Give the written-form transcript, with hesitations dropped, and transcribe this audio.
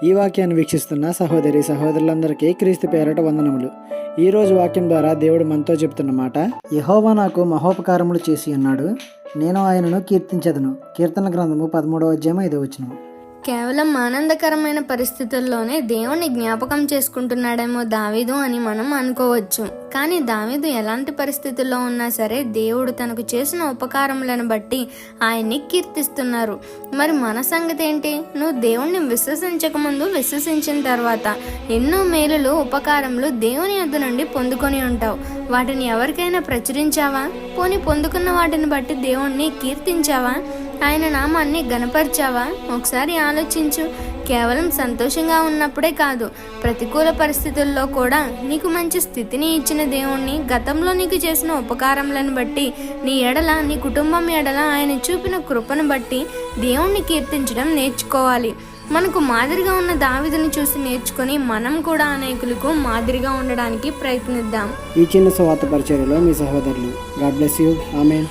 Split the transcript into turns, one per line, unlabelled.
ఈ వాక్యాన్ని వీక్షిస్తున్న సహోదరి సహోదరులందరికీ క్రీస్తు పేరట వందనములు. ఈరోజు వాక్యం ద్వారా దేవుడు మనతో చెప్తున్న మాట, యెహోవా నాకు మహోపకారములు చేసి ఉన్నాడు, నేను ఆయనను కీర్తించెదను. కీర్తన గ్రంథము 13:5.
కేవలం ఆనందకరమైన పరిస్థితుల్లోనే దేవుణ్ణి జ్ఞాపకం చేసుకుంటున్నాడేమో దావీదు అని మనం అనుకోవచ్చు. కానీ దావీదు ఎలాంటి పరిస్థితుల్లో ఉన్నా సరే దేవుడు తనకు చేసిన ఉపకారములను బట్టి ఆయన్ని కీర్తిస్తున్నారు. మరి మన సంగతి ఏంటి? నువ్వు దేవుణ్ణి విశ్వసించక ముందు, విశ్వసించిన తర్వాత ఎన్నో మేలులు, ఉపకారములు దేవుని యొద్ద నుండి పొందుకొని ఉంటావు. వాటిని ఎవరికైనా ప్రచురించావా? పోనీ పొందుకున్న వాటిని బట్టి దేవుణ్ణి కీర్తించావా? ఆయన నామాన్ని గణపరిచావా? ఒకసారి ఆలోచించు. కేవలం సంతోషంగా ఉన్నప్పుడే కాదు, ప్రతికూల పరిస్థితుల్లో కూడా నీకు మంచి స్థితిని ఇచ్చిన దేవుణ్ణి, గతంలో నీకు చేసిన ఉపకారములను బట్టి, నీ ఎడల, నీ కుటుంబం ఎడల ఆయన చూపిన కృపను బట్టి దేవుణ్ణి కీర్తించడం నేర్చుకోవాలి. మనకు మాదిరిగా ఉన్న దావీదుని చూసి నేర్చుకొని మనం కూడా అనేకులకు మాదిరిగా ఉండడానికి ప్రయత్నిద్దాం.
ఈ చిన్న సువార్త పరిచర్యలో మీ సహోదరులు. God bless you. ఆమేన్.